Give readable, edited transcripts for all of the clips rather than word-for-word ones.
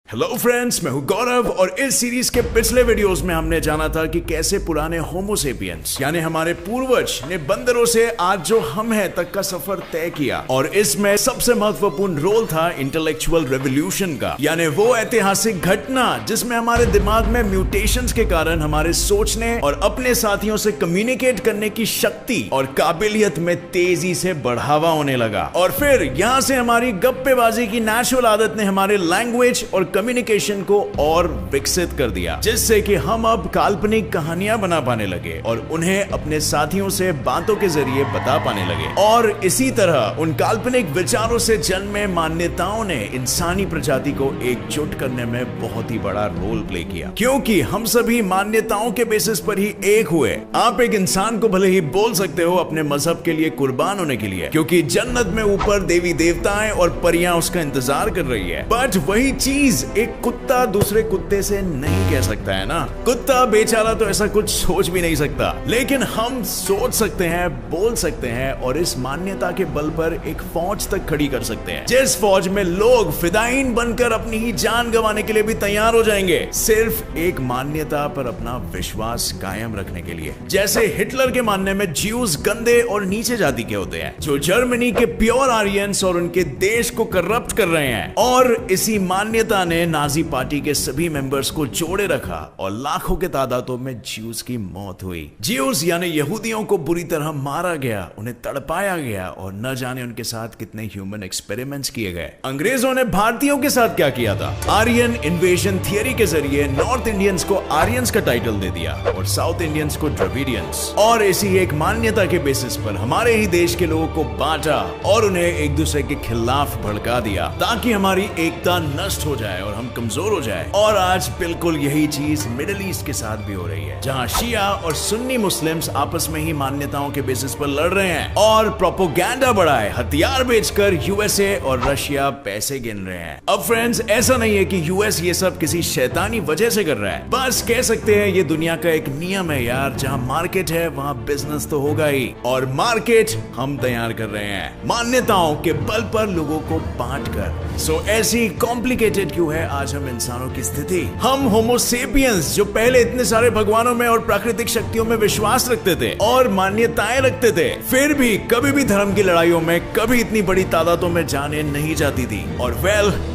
Hello friends, मैं हूं गौरव और इस सीरीज के पिछले वीडियोस में हमने जाना था कि कैसे पुराने होमोसेपियंस यानी हमारे पूर्वज ने बंदरों से आज जो हम हैं तक का सफर तय किया। और इसमें सबसे महत्वपूर्ण रोल था इंटेलेक्चुअल रेवोल्यूशन का, यानी वो ऐतिहासिक घटना जिसमें हमारे दिमाग में म्यूटेशंस के कारण हमारे सोचने और अपने साथियों से कम्युनिकेट करने की शक्ति और काबिलियत में तेजी से बढ़ावा होने लगा। और फिर यहां से हमारी गप्पेबाजी की नेचुरल आदत ने हमारे लैंग्वेज और कम्युनिकेशन को और विकसित कर दिया, जिससे कि हम अब काल्पनिक कहानियां बना पाने लगे और उन्हें अपने साथियों से बातों के जरिए बता पाने लगे। और इसी तरह उन काल्पनिक विचारों से जन्मे मान्यताओं ने इंसानी प्रजाति को एकजुट करने में बहुत ही बड़ा रोल प्ले किया, क्योंकि हम सभी मान्यताओं के बेसिस पर ही एक हुए। आप एक इंसान को भले ही बोल सकते हो अपने मजहब के लिए कुर्बान होने के लिए, क्योंकि जन्नत में ऊपर देवी देवताएं और परियां उसका इंतजार कर रही है, बट वही चीज एक कुत्ता दूसरे कुत्ते से नहीं कह सकता है ना। कुत्ता बेचारा तो ऐसा कुछ सोच भी नहीं सकता, लेकिन हम सोच सकते हैं, बोल सकते हैं और इस मान्यता के बल पर एक फौज तक खड़ी कर सकते हैं, जिस फौज में लोग फिदाइन बनकर अपनी ही जान गंवाने के लिए भी तैयार हो जाएंगे, सिर्फ एक मान्यता पर अपना विश्वास कायम रखने के लिए। जैसे हिटलर के मानने में ज्यूज गंदे और नीचे जाति के होते हैं, जो जर्मनी के प्योर आर्यंस और उनके देश को करप्ट कर रहे हैं। और इसी मान्यता ने नाजी पार्टी के सभी मेंबर्स को जोड़े रखा और लाखों के तादादों में ज्यूज की मौत हुई। ज्यूज यानी यहूदियों को बुरी तरह मारा गया, उन्हें तड़पाया गया और न जाने उनके साथ कितने ह्यूमन एक्सपेरिमेंट्स किए गए। अंग्रेजों ने भारतीयों के साथ क्या किया था? आर्यन इन्वेजन थियरी के जरिए नॉर्थ इंडियंस को आर्यंस का टाइटल दे दिया और साउथ इंडियंस को द्रविडियंस। और इसी एक मान्यता के बेसिस पर हमारे ही देश के लोगों को बांटा और उन्हें एक दूसरे के खिलाफ भड़का दिया, ताकि हमारी एकता नष्ट हो जाए और हम कमजोर हो जाए। और आज बिल्कुल यही चीज मिडिल ईस्ट के साथ भी हो रही है, जहां शिया और सुन्नी मुस्लिम्स आपस में ही मान्यताओं के बेसिस पर लड़ रहे हैं और प्रोपोगेंडा बढ़ाए हथियार बेचकर यूएसए और रशिया पैसे गिन रहे हैं। अब फ्रेंड्स, ऐसा नहीं है कि यूएस ये सब किसी शैतानी वजह से कर रहा है, बस कह सकते हैं ये दुनिया का एक नियम है यार। जहां मार्केट है वहां बिजनेस तो होगा ही, और मार्केट हम तैयार कर रहे हैं मान्यताओं के बल पर लोगों को बांट कर। सो ऐसी कॉम्प्लिकेटेड क्यों है आज हम इंसानों की स्थिति? हम होमोसेपियंस जो पहले इतने सारे भगवानों में और प्राकृतिक शक्तियों में विश्वास रखते थे और मान्यताएं रखते थे, फिर भी कभी भी धर्म की लड़ाइयों में कभी इतनी बड़ी तादादों में जाने नहीं जाती थी। और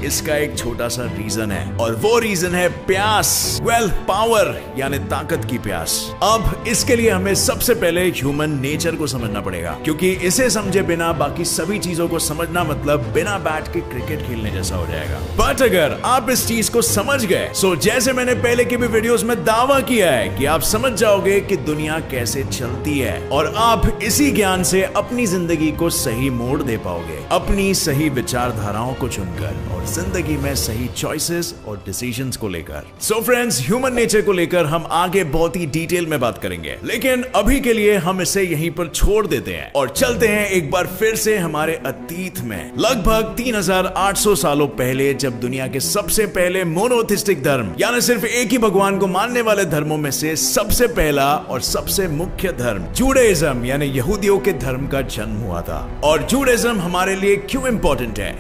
इसका एक छोटा सा रीजन है, और वो रीजन है प्यास। पावर यानी ताकत की प्यास। अब इसके लिए हमें सबसे पहले ह्यूमन नेचर को समझना पड़ेगा, क्योंकि इसे समझे बिना बाकी सभी चीजों को समझना मतलब बिना बैट के क्रिकेट खेलने जैसा हो जाएगा। बट अगर आप इस चीज को समझ गए, सो जैसे मैंने पहले के भी वीडियोस में दावा किया है कि आप समझ जाओगे कि दुनिया कैसे चलती है, और आप इसी ज्ञान से अपनी जिंदगी को सही मोड़ दे पाओगे, अपनी सही विचारधाराओं को चुनकर और जिंदगी में सही चॉइसेस और डिसीजंस को लेकर। सो फ्रेंड्स, ह्यूमन नेचर को लेकर हम आगे बहुत ही डिटेल में बात करेंगे, लेकिन अभी के लिए हम इसे यहीं पर छोड़ देते हैं और चलते हैं एक बार फिर से हमारे अतीत में, लगभग 3800 सालों पहले, जब दुनिया के सबसे पहले मोनोथिस्टिक धर्म यानी सिर्फ एक ही भगवान को मानने वाले धर्मों में से सबसे पहला और सबसे मुख्य धर्म जूडाइज्म यानी यहूदियों के धर्म का जन्म हुआ था। और जूडाइज्म हमारे लिए क्यों इंपॉर्टेंट है?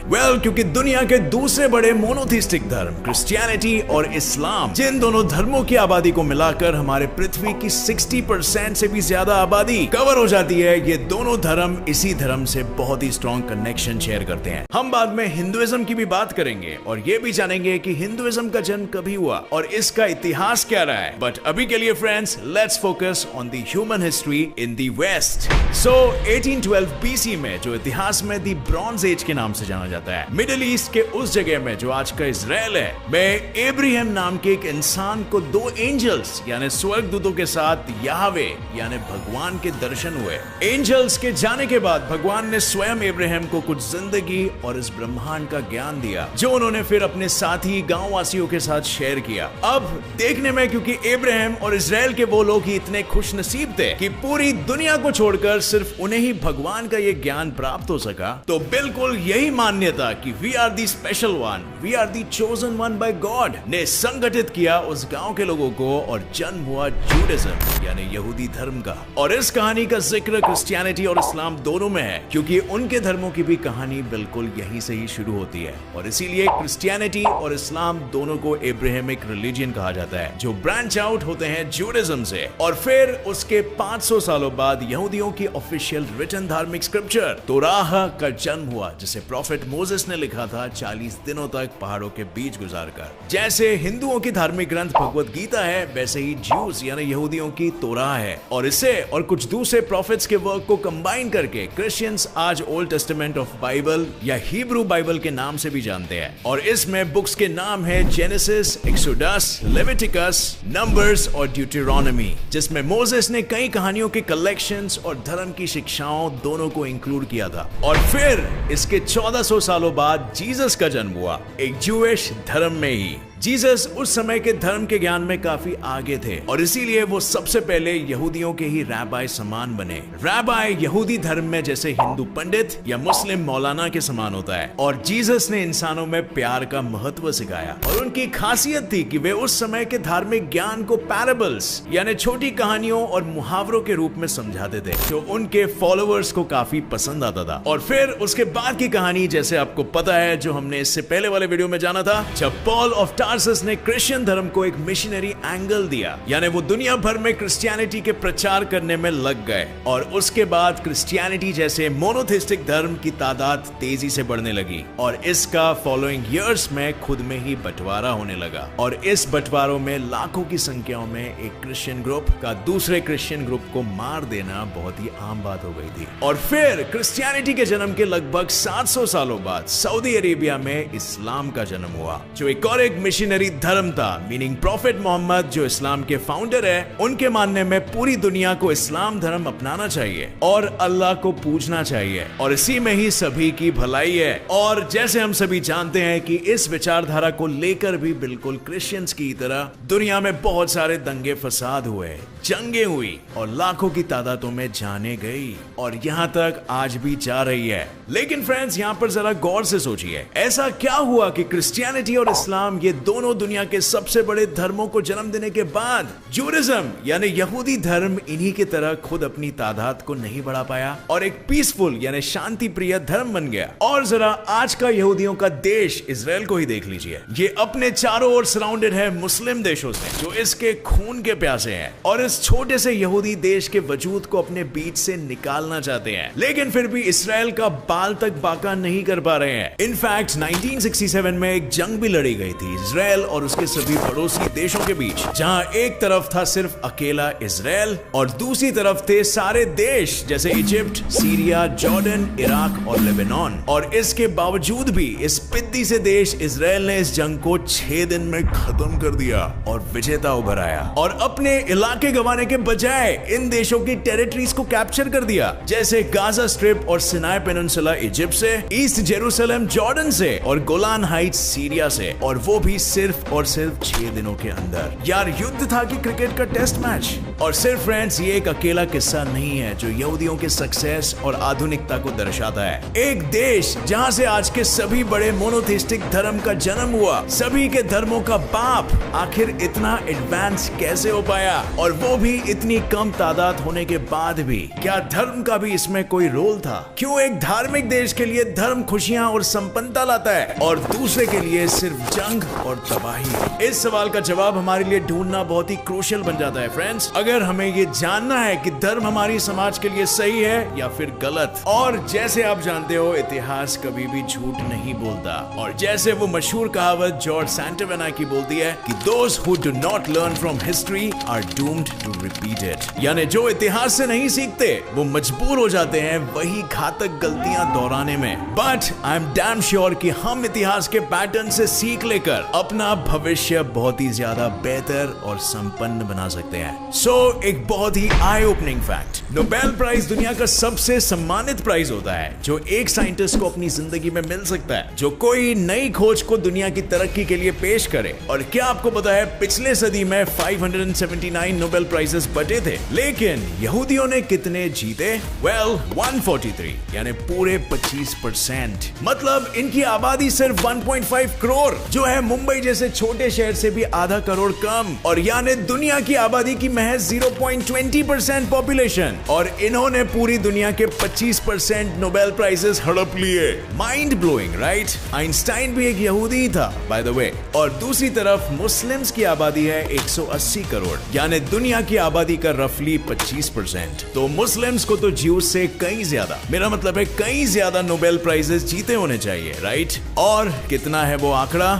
क्योंकि दुनिया के दूसरे बड़े मोनोथिस्टिक धर्म क्रिश्चियनिटी और इस्लाम, जिन दोनों धर्मों की आबादी को मिलाकर हमारे पृथ्वी की 60% से भी ज्यादा आबादी कवर हो जाती है, ये दोनों धर्म इसी धर्म से बहुत ही स्ट्रॉन्ग कनेक्शन शेयर करते हैं। हम बाद में हिंदुइज्म की भी बात करेंगे और ये भी जानेंगे कि हिंदुइज्म का जन्म कभी हुआ और इसका इतिहास क्या रहा है। बट अभी के लिए friends, let's focus on the human history in the west. 1812 BC में, जो इतिहास में द ब्रॉन्ज एज के नाम से जाना जाता है, मिडिल ईस्ट के उस जगह में जो आज का इजराइल है, में एब्राहम नाम के एक इंसान को दो एंजल्स यानी स्वर्गदूतों के साथ याहवे यानी भगवान के दर्शन हुए। एंजल्स के जाने के बाद भगवान ने स्वयं एब्राहम को कुछ जिंदगी और इस ब्रह्मांड का ज्ञान दिया, जो उन्होंने फिर अपने साथी गांव वासियों के साथ शेयर किया। अब देखने में, क्योंकि इब्राहिम और इजराइल के वो लोग ही इतने खुश नसीब थे कि पूरी दुनिया को छोड़कर सिर्फ उन्हें ही भगवान का ये ज्ञान प्राप्त हो सका, तो बिल्कुल यही मान्यता कि we are the special one, we are the chosen one by God ने संगठित किया उस गांव के लोगों को और जन्म हुआ जूडाइज्म यानी यहूदी धर्म का। और इस कहानी का जिक्र क्रिश्चियनिटी और इस्लाम दोनों में है, क्योंकि उनके धर्मों की भी कहानी बिल्कुल यहीं से ही शुरू होती है। और इसीलिए क्रिश्चियनिटी और इस्लाम दोनों को एब्राहमिक रिलीजन कहा जाता है, जो ब्रांच आउट होते हैं जूडाइज्म से। और फिर उसके 500 सालों बाद यहूदियों की ऑफिशियल रिटन धार्मिक स्क्रिप्चर तोराह का जन्म हुआ, जिसे प्रॉफिट मोसेस ने लिखा था 40 दिनों तक पहाड़ों के बीच गुजारकर। जैसे हिंदुओं की धार्मिक ग्रंथ भगवत गीता है, वैसे ही ज्यूज यानी यहूदियों की तोराह है। और इसे और कुछ दूसरे प्रॉफिट्स के वर्क को कंबाइन करके क्रिश्चियंस आज ओल्ड टेस्टामेंट ऑफ बाइबल या हिब्रू बाइबल के नाम से भी जानते हैं। और इसमें बुक्स के नाम है जेनेसिस, एक्सोडस, लेविटिकस, नंबर्स और ड्यूटेरोनॉमी, जिसमें मोसेस ने कई कहानियों के कलेक्शंस और धर्म की शिक्षाओं दोनों को इंक्लूड किया था। और फिर इसके 1400 सालों बाद जीसस का जन्म हुआ, एक ज्यूइश धर्म में ही। जीसस उस समय के धर्म के ज्ञान में काफी आगे थे और इसीलिए वो सबसे पहले यहूदियों के ही रैबाई समान बने। रैबाई यहूदी धर्म में जैसे हिंदू पंडित या मुस्लिम मौलाना के समान होता है। और जीसस ने इंसानों में प्यार का महत्व सिखाया और उनकी खासियत थी कि वे उस समय के धार्मिक ज्ञान को पैराबल्स यानी छोटी कहानियों और मुहावरों के रूप में समझाते थे, जो उनके फॉलोअर्स को काफी पसंद आता था। और फिर उसके बाद की कहानी जैसे आपको पता है, जो हमने इससे पहले वाले वीडियो में जाना था, जब पॉल ऑफ टार्सस ने क्रिश्चियन धर्म को एक मिशनरी एंगल दिया, यानी वो दुनिया भर में क्रिश्चियनिटी के प्रचार करने में लग गए। और उसके बाद क्रिश्चियनिटी जैसे मोनोथिस्टिक धर्म की तादाद तेजी से बढ़ने लगी और इसका फॉलोइंग ईयर्स में खुद में ही बंटवारा होने लगा। और इस बंटवारों में लाखों की संख्या में एक क्रिश्चियन ग्रुप का दूसरे क्रिश्चियन ग्रुप को मार देना बहुत ही आम बात हो गई थी। और फिर क्रिश्चियनिटी के जन्म के लगभग 700 सालों बाद सऊदी अरेबिया में इस्लाम का जन्म हुआ, जो एक और एक मिशनरी धर्म था। मीनिंग प्रॉफिट मोहम्मद, जो इस्लाम के फाउंडर है, उनके मानने में पूरी दुनिया को इस्लाम धर्म अपनाना चाहिए और अल्लाह को पूजना चाहिए और इसी में ही सभी की भलाई है। और जैसे हम सभी जानते हैं कि इस विचारधारा को लेकर भी बिल्कुल क्रिश्चियंस की तरह दुनिया में बहुत सारे दंगे फसाद हुए, जंगे हुई और लाखों की तादादों में जाने गई और यहाँ तक आज भी जा रही है। लेकिन फ्रेंड्स, यहाँ पर जरा गौर से सोचिए, ऐसा क्या हुआ कि क्रिश्चियनिटी और इस्लाम ये दोनों दुनिया के सबसे बड़े धर्मों को जन्म देने के बाद जूडाइज्म यानी यहूदी धर्म इन्हीं की तरह खुद अपनी तादाद को नहीं बढ़ा पाया और एक पीसफुल यानी शांति प्रिय धर्म बन गया। और जरा आज का यहूदियों का देश इजराइल को ही देख लीजिए, ये अपने चारों ओर सराउंडेड है मुस्लिम देशों से जो इसके खून के प्यासे हैं और इस छोटे से यहूदी देश के वजूद को अपने बीच से निकालना चाहते हैं, लेकिन फिर भी इस्राएल का बाल तक बाका नहीं कर पा रहे हैं। इनफैक्ट 1967 में एक जंग भी लड़ी गई थी इजराइल और उसके सभी पड़ोसी देशों के बीच, जहां एक तरफ था सिर्फ अकेला इजराइल और दूसरी तरफ थे सारे देश जैसे इजिप्ट, सीरिया, जॉर्डन, इराक और लेबनान। और इसके बावजूद भी इस पिद्दी से देश इजराइल ने इस जंग को 6 दिन में खत्म कर दिया और विजेता उभर आया और अपने इलाके गंवाने के बजाय इन देशों की टेरिटरीज को कैप्चर कर दिया, जैसे गाजा स्ट्रिप और सिनाई पेनिनसुला इजिप्ट से, ईस्ट जेरूसलम जॉर्डन से और गोलान हाइट्स सीरिया से, और वो भी सिर्फ और सिर्फ 6 दिनों के अंदर। यार, युद्ध था कि क्रिकेट का टेस्ट मैच। और सिर्फ फ्रेंड्स, ये एक अकेला किस्सा नहीं है जो यहूदियों के सक्सेस और आधुनिकता को दर्शाता है। एक देश जहां से आज के सभी बड़े मोनोथिस्टिक धर्म का जन्म हुआ, सभी के धर्मों का बाप आखिर इतना एडवांस कैसे हो पाया, और वो भी इतनी कम तादाद होने के बाद भी। क्या धर्म का भी इसमें कोई रोल था? क्यों एक धार्मिक देश के लिए धर्म खुशियां और संपन्नता लाता है और दूसरे के लिए सिर्फ जंग और तबाही? इस सवाल का जवाब हमारे लिए ढूंढना बहुत ही क्रूशियल बन जाता है फ्रेंड्स, अगर हमें ये जानना है कि धर्म हमारी समाज के लिए सही है या फिर गलत। और जैसे आप जानते हो, इतिहास कभी भी झूठ नहीं बोलता, और जैसे वो मशहूर कहावत जॉर्ज सैंटावेना की बोलती है कि those who do not learn from history are doomed to repeat it, यानी जो इतिहास से नहीं सीखते वो मजबूर हो जाते हैं वही घातक गलतियां दोहराने में। But I am damn sure कि हम इतिहास के पैटर्न से सीख लेकर अपना भविष्य बहुत ही ज्यादा बेहतर और संपन्न बना सकते हैं। एक बहुत ही आई ओपनिंग फैक्ट, नोबेल प्राइज दुनिया का सबसे सम्मानित प्राइज होता है जो एक साइंटिस्ट को अपनी जिंदगी में मिल सकता है, जो कोई नई खोज को दुनिया की तरक्की के लिए पेश करे। और क्या आपको पता है, पिछले सदी में 579 नोबेल प्राइजेस बटे थे, लेकिन यहूदियों ने कितने जीते? 143, यानी पूरे 25%। मतलब इनकी आबादी सिर्फ 1.5 करोड़, जो है मुंबई जैसे छोटे शहर से भी आधा करोड़ कम, और यानी दुनिया की आबादी की महज 0.20% पॉपुलेशन, और इन्होंने पूरी दुनिया के 25% नोबेल प्राइजेस हड़प लिए। Mind blowing, right? आइंस्टाइन भी एक यहूदी था, बाय द वे। और दूसरी तरफ मुस्लिम्स की आबादी है 180 करोड़, यानी दुनिया की आबादी का रफली 25%। तो मुस्लिम्स को तो ज्यूस से कई ज्यादा, मेरा मतलब है कई ज्यादा नोबेल प्राइजेस जीते होने चाहिए, राइट? और कितना है वो आंकड़ा?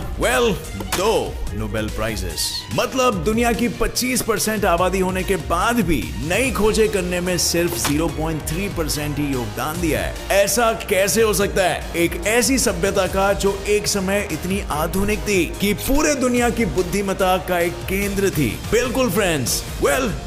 2 नोबेल प्राइजेस। मतलब दुनिया की 25% आबादी होने के बाद भी नई खोजें करने में सिर्फ 0.3% ही योगदान दिया है। ऐसा कैसे हो सकता है? एक ऐसी सभ्यता का जो एक समय इतनी आधुनिक थी कि पूरे दुनिया की बुद्धिमत्ता का एक केंद्र थी। बिल्कुल फ्रेंड्स।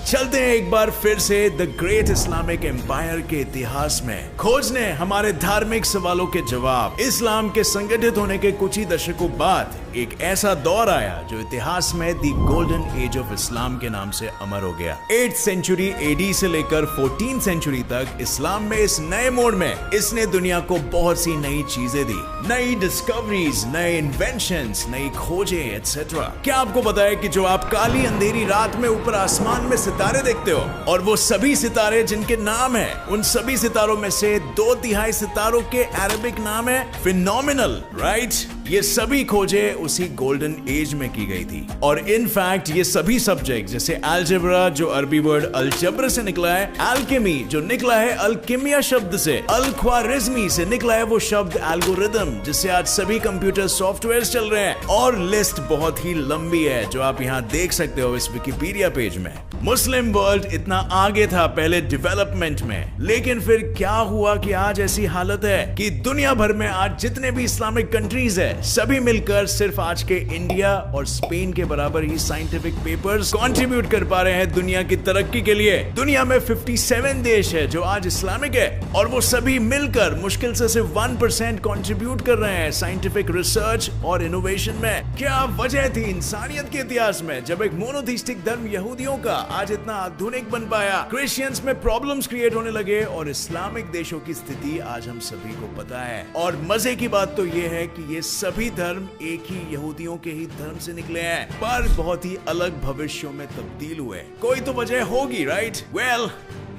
चलते हैं एक बार फिर से द ग्रेट इस्लामिक एम्पायर के इतिहास में, खोजने हमारे धार्मिक सवालों के जवाब। इस्लाम के संगठित होने के कुछ ही दशकों बाद एक ऐसा दौर आया जो इतिहास में the golden age of Islam के नाम से अमर हो गया। 8th सेंचुरी एडी से लेकर 14th सेंचुरी तक इस्लाम में इस नए मोड़ में इसने दुनिया को बहुत सी नई चीजें दी, नई डिस्कवरीज, नए इन्वेंशंस, नई खोजें एटसेट्रा। क्या आपको पता है कि जो आप काली अंधेरी रात में ऊपर आसमान में सितारे देखते हो, और वो सभी सितारे जिनके नाम है, उन सभी सितारों में से 2/3 सितारों के अरबिक नाम है फिनोमिनल, राइट? ये सभी खोजें उसी गोल्डन एज में की गई थी। और इनफैक्ट ये सभी सब्जेक्ट जैसे अलजेब्रा, जो अरबी वर्ड अलजब्र से निकला है, एल्केमी जो निकला है अल्केमिया शब्द से, अल ख्वारिज़मी से निकला है वो शब्द एल्गोरिथम, जिससे आज सभी कंप्यूटर सॉफ्टवेयर चल रहे हैं। और लिस्ट बहुत ही लंबी है जो आप यहाँ देख सकते हो इस विकिपीडिया पेज में। मुस्लिम वर्ल्ड इतना आगे था पहले डेवलपमेंट में, लेकिन फिर क्या हुआ कि आज ऐसी हालत है कि दुनिया भर में आज जितने भी इस्लामिक कंट्रीज है, सभी मिलकर सिर्फ आज के इंडिया और स्पेन के बराबर ही साइंटिफिक पेपर्स कंट्रीब्यूट कर पा रहे हैं दुनिया की तरक्की के लिए। दुनिया में 57 देश है जो आज इस्लामिक है, और वो सभी मिलकर मुश्किल से सिर्फ 1% कंट्रीब्यूट कर रहे हैं साइंटिफिक रिसर्च और इनोवेशन में। क्या वजह थी इंसानियत के इतिहास में जब एक मोनोथीस्टिक धर्म यहूदियों का आज इतना आधुनिक बन पाया, क्रिश्चियंस में प्रॉब्लम्स क्रिएट होने लगे, और इस्लामिक देशों की स्थिति आज हम सभी को पता है। और मजे की बात तो ये है कि ये सभी धर्म एक ही यहूदियों के ही धर्म से निकले हैं, पर बहुत ही अलग भविष्यों में तब्दील हुए। कोई तो वजह होगी, राइट?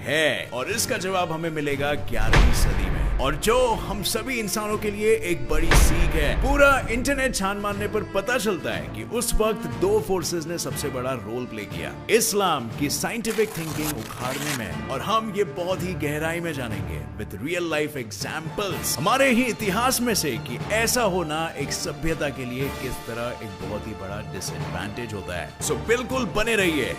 है, और इसका जवाब हमें मिलेगा 11वीं सदी में, और जो हम सभी इंसानों के लिए एक बड़ी सीख है। पूरा इंटरनेट छान मारने पर पता चलता है कि उस वक्त 2 फोर्सेस ने सबसे बड़ा रोल प्ले किया इस्लाम की साइंटिफिक थिंकिंग उखाड़ने में, और हम ये बहुत ही गहराई में जानेंगे विद रियल लाइफ एग्जांपल्स हमारे ही इतिहास में से कि ऐसा होना एक सभ्यता के लिए किस तरह एक बहुत ही बड़ा डिसएडवांटेज होता है। सो बिल्कुल बने रहिए।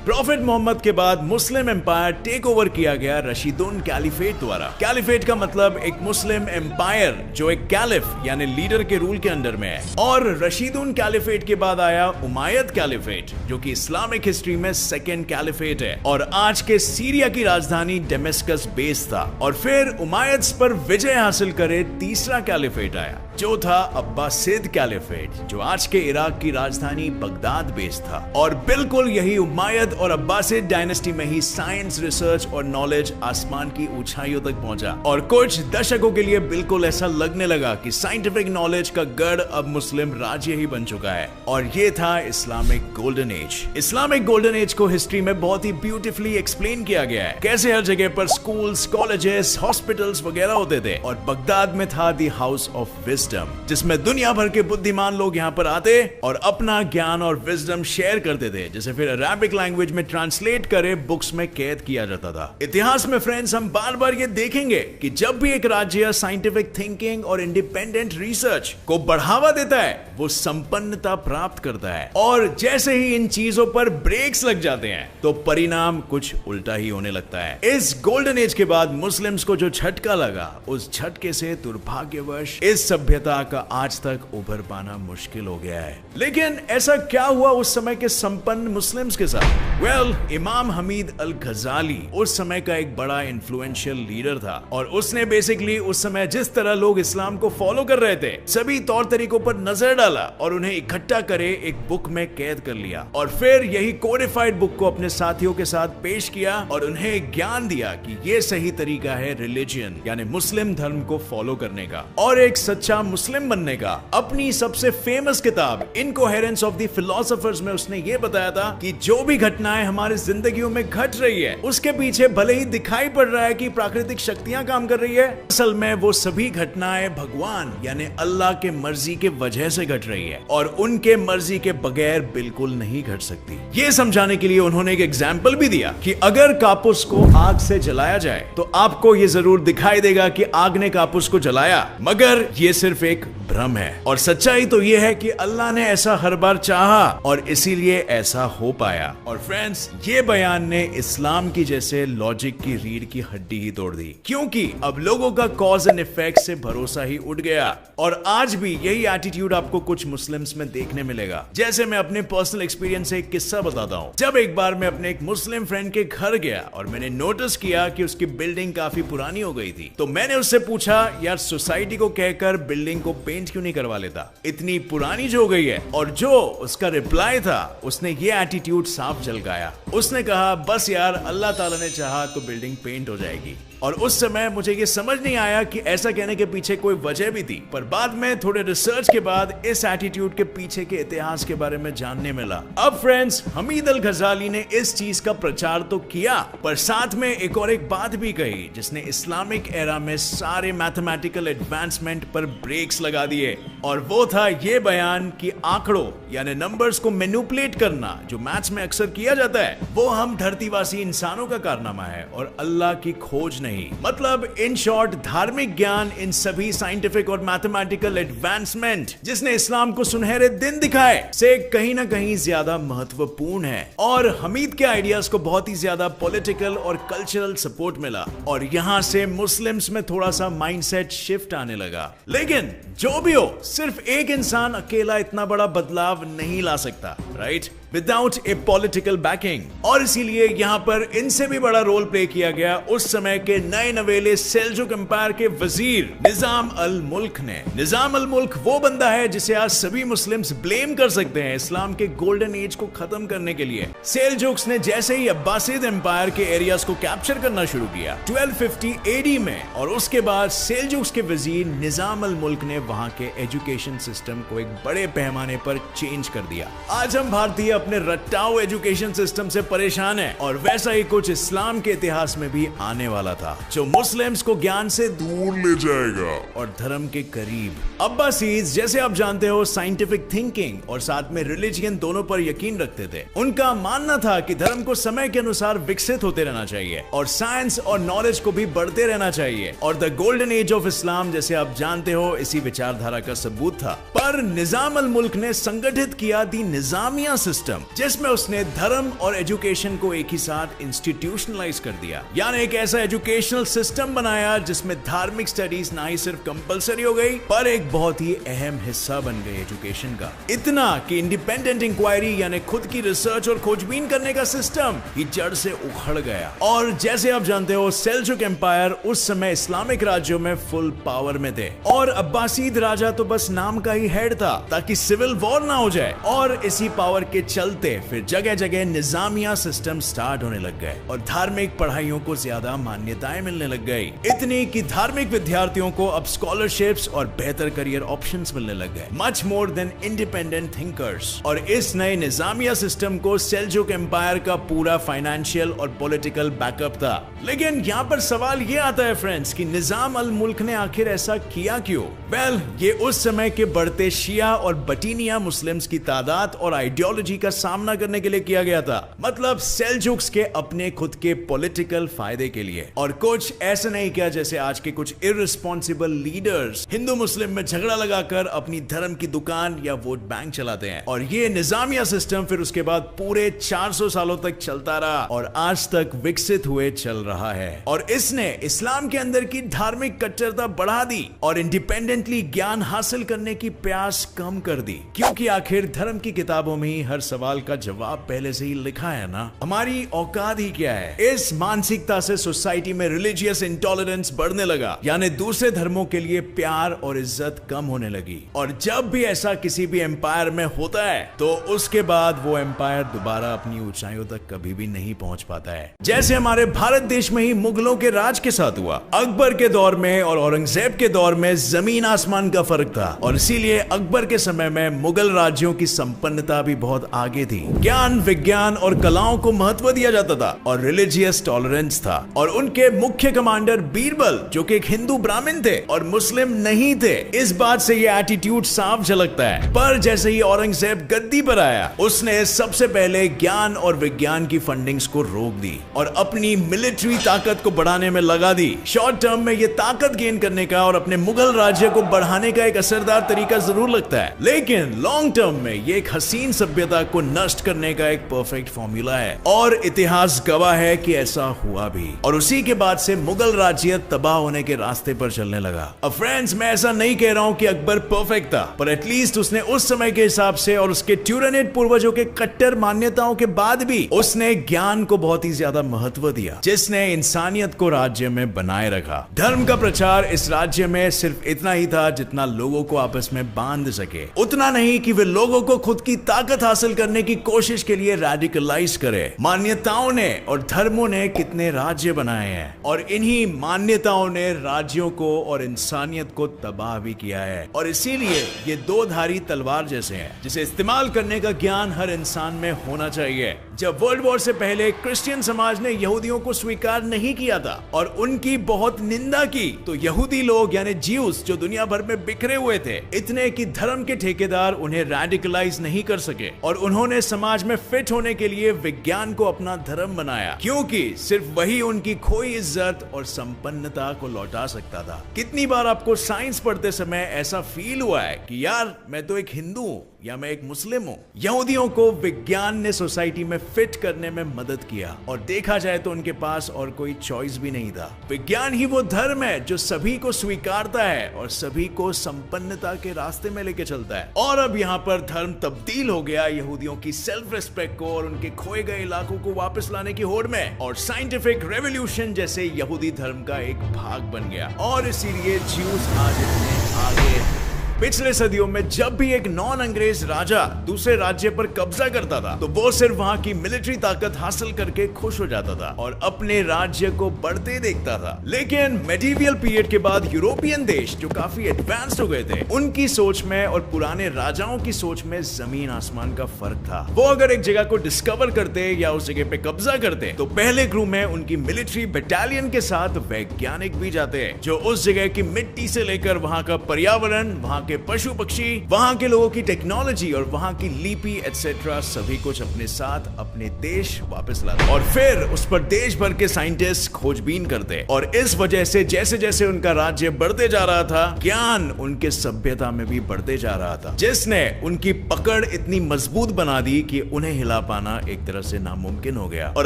प्रॉफिट मोहम्मद के बाद मुस्लिम एम्पायर टेक ओवर किया गया रशीदुन कैलिफेट द्वारा। कैलिफेट का मतलब एक मुस्लिम एम्पायर जो एक कैलिफ यानी लीडर के रूल के अंडर में है। और रशीदुन कैलिफेट के बाद आया उमायद कैलिफेट, जो कि इस्लामिक हिस्ट्री में सेकेंड कैलिफेट है और आज के सीरिया की राजधानी डेमेस्कस बेस था। और फिर उमायद्स पर विजय हासिल करे तीसरा कैलिफेट आया, जो था अब्बासिद कैलिफेट, जो आज के इराक की राजधानी बगदाद बेस था। और बिल्कुल यही उमायद और अब्बासिद डायनेस्टी में ही साइंस, रिसर्च और नॉलेज आसमान की ऊंचाइयों तक पहुंचा। और कुछ दशकों के लिए बिल्कुल ऐसा लगने लगा कि साइंटिफिक नॉलेज का गढ़ अब मुस्लिम राज्य ही बन चुका है। और ये था Islamic golden age. Islamic golden age को हिस्ट्री में बहुत ही ब्यूटीफुली एक्सप्लेन किया गया है, कैसे हर जगह पर स्कूल्स, कॉलेजेस, हॉस्पिटल्स वगैरह होते थे। और बगदाद में था दी हाउस ऑफ विजडम, जिसमें दुनिया भर के बुद्धिमान लोग यहाँ पर आते और अपना ज्ञान और विजडम शेयर करते थे, जिसे फिर अरबिक लैंग्वेज में ट्रांसलेट करे बुक्स में कैद किया जाता था। इतिहास में फ्रेंड्स हम बार बार ये देखेंगे कि जब भी एक राज्य साइंटिफिक थिंकिंग और इंडिपेंडेंट रिसर्च को बढ़ावा देता है, वो संपन्नता प्राप्त करता है। और जैसे ही इन चीजों पर ब्रेक्स लग जाते हैं तो परिणाम कुछ उल्टा ही होने लगता है। इस गोल्डन एज के बाद मुस्लिम्स को जो झटका लगा, उस झटके से दुर्भाग्यवश इस सभ्यता सभ्यता का आज तक उभर पाना मुश्किल हो गया है। लेकिन ऐसा क्या हुआ उस समय के संपन्न मुस्लिम्स के साथ? वेल, इमाम हमीद अल गजाली उस समय का एक बड़ा इन्फ्लुएंशियल लीडर था और उसने बेसिकली उस समय जिस तरह लोग इस्लाम को फॉलो कर रहे थे सभी तौर तरीकों पर नजर डाला और उन्हें इकट्ठा करे एक बुक में कैद कर लिया और फिर यही कोडिफाइड बुक को अपने साथियों के साथ पेश किया और उन्हें ज्ञान दिया कि ये सही तरीका है रिलीजन यानी मुस्लिम धर्म को फॉलो करने का और एक सच्चा मुस्लिम बनने का। अपनी सबसे फेमस किताब इनकोहेरेंस ऑफ द फिलोसोफर्स में उसने ये बताया था कि जो भी घटनाएं हमारी जिंदगियों में घट रही है उसके पीछे भले ही दिखाई पड़ रहा है कि प्राकृतिक शक्तियां काम कर रही है, असल में वो सभी घटनाएं भगवान यानी अल्लाह के मर्जी के वजह से घट रही है और उनके मर्जी के बगैर बिल्कुल नहीं घट सकती। ये समझाने के लिए उन्होंने एक एग्जाम्पल भी दिया कि अगर कापूस को आग से जलाया जाए तो आपको ये जरूर दिखाई देगा कि आग ने कापूस को जलाया, मगर ये सिर्फ एक भ्रम है और सच्चाई तो ये है कि अल्लाह ने ऐसा हर बार चाहा और इसीलिए ऐसा हो पाया। और फ्रेंड्स, ये बयान ने इस्लाम की जैसे लॉजिक की रीढ़ की हड्डी ही तोड़ दी, क्योंकि अब लोगों का कॉज एंड इफेक्ट से भरोसा ही उठ गया और आज भी यही एटीट्यूड आपको कुछ मुस्लिम्स में देखने मिलेगा। जैसे मैं अपने पर्सनल एक्सपीरियंस से एक किस्सा बताता हूँ। जब एक बार मैं अपने एक मुस्लिम फ्रेंड के घर गया और मैंने नोटिस किया कि उसकी बिल्डिंग काफी पुरानी हो गई थी, तो मैंने उससे पूछा, यार सोसाइटी को कहकर बिल्डिंग को पेंट क्यों नहीं करवा लेता, इतनी पुरानी जो हो गई है। और जो उसका रिप्लाई था, उसने ये एटीट्यूड साफ झलकाया। उसने कहा, बस यार अल्लाह ताला ने चाहा तो बिल्डिंग पेंट हो जाएगी। और उस समय मुझे ये समझ नहीं आया कि ऐसा कहने के पीछे कोई वजह भी थी, पर बाद में थोड़े रिसर्च के बाद इस एटीट्यूड के पीछे के इतिहास के बारे में जानने मिला। अब फ्रेंड्स, हमीद अल गजाली ने इस चीज का प्रचार तो किया, पर साथ में एक और एक बात भी कही जिसने इस्लामिक एरा में सारे मैथमेटिकल एडवांसमेंट पर ब्रेक्स लगा दिए, और वो था ये बयान कि आंकड़ों यानी नंबर्स को मैनिपुलेट करना जो मैथ्स में अक्सर किया जाता है, वो हम धरतीवासी इंसानों का कारनामा है और अल्लाह की खोज नहीं। मतलब इन शॉर्ट, धार्मिक ज्ञान इन सभी साइंटिफिक और मैथमेटिकल एडवांसमेंट जिसने इस्लाम को सुनहरे दिन दिखाए से कहीं ना कहीं ज्यादा महत्वपूर्ण है। और हमीद के आइडियाज को बहुत ही ज्यादा पॉलिटिकल और कल्चरल सपोर्ट मिला और यहां से मुस्लिम्स में थोड़ा सा माइंडसेट शिफ्ट आने लगा। लेकिन जो भी हो, सिर्फ एक इंसान अकेला इतना बड़ा बदलाव नहीं ला सकता, राइट, विदाउट ए पॉलिटिकल बैकिंग। और इसीलिए यहां पर इनसे भी बड़ा रोल प्ले किया गया उस समय के नए नवेले सेल्जुक एम्पायर के वजीर निजाम अल मुल्क ने। निजाम अल मुल्क वो बंदा है जिसे आज सभी मुस्लिम्स ब्लेम कर सकते हैं इस्लाम के गोल्डन एज को खत्म करने के लिए। सेल्जुक्स ने जैसे ही अब्बासिद एम्पायर के एरियाज को कैप्चर करना शुरू किया 1250 एडी में, और उसके बाद सेल्जुक्स के वजीर निजाम अल मुल्क ने वहां के एजुकेशन सिस्टम को एक बड़े पैमाने पर चेंज कर दिया। आज हम भारतीय अपने रट्टाऊ एजुकेशन सिस्टम से परेशान हैं और वैसा ही कुछ इस्लाम के इतिहास में भी आने वाला था जो मुस्लिम्स को ज्ञान से दूर ले जाएगा और धर्म के करीब। अब्बासीज, जैसे आप जानते हो, साइंटिफिक थिंकिंग और साथ में रिलीजियन दोनों पर यकीन रखते थे। उनका मानना था कि धर्म को समय के अनुसार विकसित होते रहना चाहिए और साइंस और नॉलेज को भी बढ़ते रहना चाहिए, और the golden age of Islam जैसे आप जानते हो इसी विचारधारा का सबूत था। पर निजाम अल मुल्क ने संगठित किया दी निजामिया सिस्टम, जिसमें उसने धर्म और एजुकेशन को एक ही साथ इंस्टीट्यूशनलाइज कर दिया, यानी एक ऐसा एजुकेशनल सिस्टम बनाया जिसमें धार्मिक स्टडीज ना ही सिर्फ कंपलसरी हो गई पर एक बहुत ही अहम हिस्सा बन गई एजुकेशन का। इतना कि इंडिपेंडेंट इंक्वायरी यानी खुद की रिसर्च और खोजबीन करने का सिस्टम ही जड़ से उखड़ गया। और जैसे आप जानते हो, सेल्जुक एम्पायर उस समय इस्लामिक राज्यों में फुल पावर में थे और अब्बासीद राजा तो बस नाम का ही हेड था ताकि सिविल वॉर ना हो जाए। और इसी पावर के चलते फिर जगह जगह निजामिया सिस्टम स्टार्ट होने लग गए और धार्मिक पढ़ाइयों को ज्यादा मान्यताएं मिलने लग गई, इतनी कि धार्मिक विद्यार्थियों को अब स्कॉलरशिप्स और बेहतर करियर ऑप्शंस मिलने लग गए, much more than independent thinkers. और इस नए निजामिया सिस्टम को सेल्जुक एम्पायर का पूरा फाइनेंशियल और पॉलिटिकल बैकअप था। लेकिन यहाँ पर सवाल ये आता है फ्रेंड्स कि निजाम अल मुल्क ने आखिर ऐसा किया क्यों? वेल, ये उस समय के बढ़ते शिया और बटीनिया मुस्लिम्स की तादाद और आइडियोलॉजी का सामना करने के लिए किया गया था, मतलब सेल्जुक्स के अपने खुद के पॉलिटिकल फायदे के लिए। और कुछ ऐसा नहीं किया जैसे आज के कुछ इररिस्पॉन्सिबल लीडर्स हिंदू मुस्लिम में झगड़ा लगाकर अपनी धर्म की दुकान या वोट बैंक चलाते हैं। और ये निजामिया सिस्टम फिर उसके बाद पूरे 400 सालों तक चलता रहा और आज तक विकसित हुए चल रहा है। और इसने इस्लाम के अंदर की धार्मिक कट्टरता बढ़ा दी और इंडिपेंडेंटली ज्ञान हासिल करने की प्यास कम कर दी, क्योंकि आखिर धर्म की किताबों में ही हर सवाल का जवाब पहले से ही लिखा है ना। हमारी औकात ही क्या है। इस मानसिकता से सोसाइटी में रिलीजियस इंटॉलरेंस बढ़ने लगा, यानी दूसरे धर्मों के लिए प्यार और इज्जत कम होने लगी। और जब भी ऐसा किसी भी एम्पायर में होता है तो उसके बाद वो एम्पायर दोबारा अपनी ऊंचाइयों तक कभी भी नहीं पहुंच पाता है। जैसे हमारे भारत देश में ही मुगलों के राज के साथ हुआ। अकबर के दौर में और औरंगजेब के दौर में जमीन आसमान का फर्क था, और इसीलिए अकबर के समय में मुगल राज्यों की संपन्नता भी बहुत आगे थी। ज्ञान, विज्ञान और कलाओं को महत्व दिया जाता था और रिलीजियस टॉलरेंस था। और उनके मुख्य कमांडर बीरबल, जो कि एक हिंदू ब्राह्मण थे और मुस्लिम नहीं थे, इस बात से ये एटीट्यूड साफ झलकता है। पर जैसे ही औरंगजेब गद्दी पर आया, उसने सबसे पहले ज्ञान और विज्ञान की फंडिंग्स को रोक दी और अपनी मिलिट्री ताकत को बढ़ाने में लगा दी। शॉर्ट टर्म में ये ताकत गेन करने का और अपने मुगल राज्य को बढ़ाने का एक असरदार तरीका जरूर लगता है, लेकिन लॉन्ग टर्म में ये एक हसीन सभ्यता को नष्ट करने का एक परफेक्ट फॉर्मूला है। और इतिहास गवाह है कि ऐसा हुआ भी। और उसी के बाद से मुगल राज्य तबाह होने के रास्ते पर चलने लगा। अब फ्रेंड्स, मैं ऐसा नहीं कह रहा हूं कि अकबर परफेक्ट था, पर एटलीस्ट उसने उस समय के हिसाब से और उसके ट्यूरनेट पूर्वजों के कट्टर मान्यताओं के बाद भी उसने ज्ञान को बहुत ही ज्यादा महत्व दिया, जिसने इंसानियत को राज्य में बनाए रखा। धर्म का प्रचार इस राज्य में सिर्फ इतना ही था जितना लोगों को आपस में बांध सके, उतना नहीं कि वे लोगों को खुद की ताकत हासिल करने की कोशिश के लिए रेडिकलाइज करे। मान्यताओं ने और धर्मों ने कितने राज्य बनाए हैं, और इन्हीं मान्यताओं ने राज्यों को और इंसानियत को तबाह भी किया है। और इसीलिए ये दो धारी तलवार जैसे हैं, जिसे इस्तेमाल करने का ज्ञान हर इंसान में होना चाहिए। जब वर्ल्ड वॉर से पहले क्रिश्चियन समाज ने यहूदियों को स्वीकार नहीं किया था और उनकी बहुत निंदा की, तो यहूदी लोग यानी ज्यूस जो दुनिया भर में बिखरे हुए थे, इतने कि धर्म के ठेकेदार उन्हें रेडिकलाइज नहीं कर सके, और उन्होंने समाज में फिट होने के लिए विज्ञान को अपना धर्म बनाया, क्योंकि सिर्फ वही उनकी खोई इज्जत और संपन्नता को लौटा सकता था। कितनी बार आपको साइंस पढ़ते समय ऐसा फील हुआ है कि यार मैं तो एक हिंदू हूं या मैं एक मुस्लिम हूं। यहूदियों को विज्ञान ने सोसाइटी में फिट करने में मदद किया, और देखा जाए तो उनके पास और कोई चॉइस भी नहीं था। विज्ञान ही वो धर्म है जो सभी को स्वीकारता है और सभी को संपन्नता के रास्ते में लेके चलता है। और अब यहाँ पर धर्म तब्दील हो गया यहूदियों की सेल्फ रिस्पेक्ट को और उनके खोए गए इलाकों को वापस लाने की होड़ में, और साइंटिफिक रेवोल्यूशन जैसे यहूदी धर्म का एक भाग बन गया। और इसीलिए ज्यूस आज इतने आगे। पिछले सदियों में जब भी एक नॉन अंग्रेज राजा दूसरे राज्य पर कब्जा करता था, तो वो सिर्फ वहां की मिलिट्री ताकत हासिल करके खुश हो जाता था और अपने राज्य को बढ़ते देखता था। लेकिन मेडिवियल पीरियड के बाद यूरोपियन देश जो काफी एडवांस्ड हो गए थे, उनकी सोच में और पुराने राजाओं की सोच में जमीन आसमान का फर्क था। वो अगर एक जगह को डिस्कवर करते या उस जगह पे कब्जा करते, तो पहले क्रू में उनकी मिलिट्री बटालियन के साथ वैज्ञानिक भी जाते हैं, जो उस जगह की मिट्टी से लेकर वहां का पर्यावरण, वहां के पशु पक्षी, वहां के लोगों की टेक्नोलॉजी और वहां की लिपि एटसेट्रा सभी कुछ अपने साथ अपने देश वापस लाते, और फिर उस पर देश भर के साइंटिस्ट खोजबीन करते। और इस वजह से जैसे जैसे उनका राज्य बढ़ते जा रहा था, ज्ञान उनके सभ्यता में भी बढ़ते जा रहा था, जिसने उनकी पकड़ इतनी मजबूत बना दी कि उन्हें हिला पाना एक तरह से नामुमकिन हो गया। और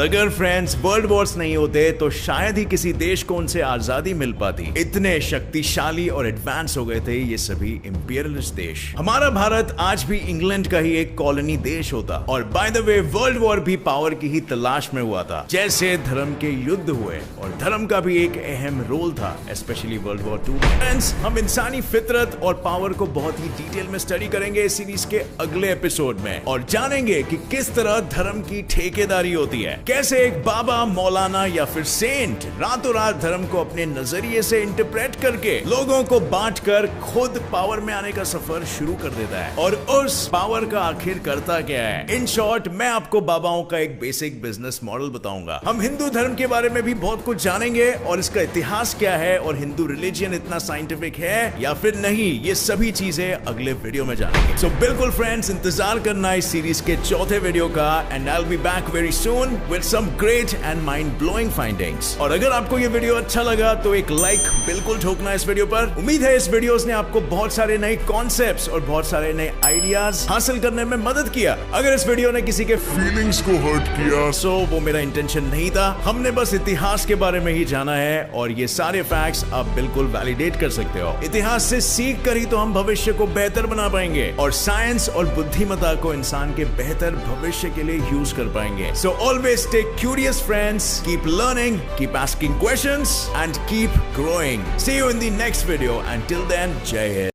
अगर फ्रेंड्स वर्ल्ड वॉर्स नहीं होते, तो शायद ही किसी देश को उनसे आजादी मिल पाती। इतने शक्तिशाली और एडवांस हो गए थे ये सभी इंपीरियलिस्ट देश। हमारा भारत आज भी इंग्लैंड का ही एक कॉलोनी देश होता, और by the way world war भी पावर की ही तलाश में हुआ था। जैसे धर्म के युद्ध हुए, और धर्म का भी एक अहम रोल था, स्पेशली वर्ल्ड वॉर 2। फ्रेंड्स, हम इंसानी फितरत और पावर को बहुत ही डिटेल में स्टडी करेंगे इस सीरीज के अगले एपिसोड में, और जानेंगे कि किस तरह धर्म की ठेकेदारी होती है, कैसे एक बाबा, मौलाना या फिर सेंट रातों रात धर्म को अपने नजरिए से इंटरप्रेट करके लोगों को बांटकर खुद पावर पावर में आने का सफर शुरू कर देता है। और उस पावर का आखिर करता क्या है? इन शॉर्ट मैं आपको बाबाओं का एक बेसिक बिजनेस मॉडल बताऊंगा। हम हिंदू धर्म के बारे में भी बहुत कुछ जानेंगे और इसका इतिहास क्या है और हिंदू रिलीजन इतना साइंटिफिक है या फिर नहीं, ये सभी चीजें अगले वीडियो में जानेंगे। सो बिल्कुल फ्रेंड्स, इंतजार करना इस सीरीज के चौथे वीडियो का, and I will be back very soon with some great and mind blowing findings. और अगर आपको ये वीडियो अच्छा लगा तो एक लाइक बिल्कुल ठोकना इस वीडियो पर। उम्मीद है इस वीडियोस ने आपको बहुत सारे नए कॉन्सेप्ट्स और बहुत सारे नए आइडियाज हासिल करने में मदद किया। अगर इस वीडियो ने किसी के फीलिंग्स को हर्ट किया सो वो मेरा इंटेंशन नहीं था। हमने बस इतिहास के बारे में ही जाना है और ये सारे फैक्ट्स आप बिल्कुल वैलिडेट कर सकते हो। इतिहास से सीख कर ही तो हम भविष्य को बेहतर बना पाएंगे और साइंस और बुद्धिमत्ता को इंसान के बेहतर भविष्य के लिए यूज कर पाएंगे। So always stay curious friends, keep learning, keep asking questions and keep growing. See you in the next video and till then, Jai Hind.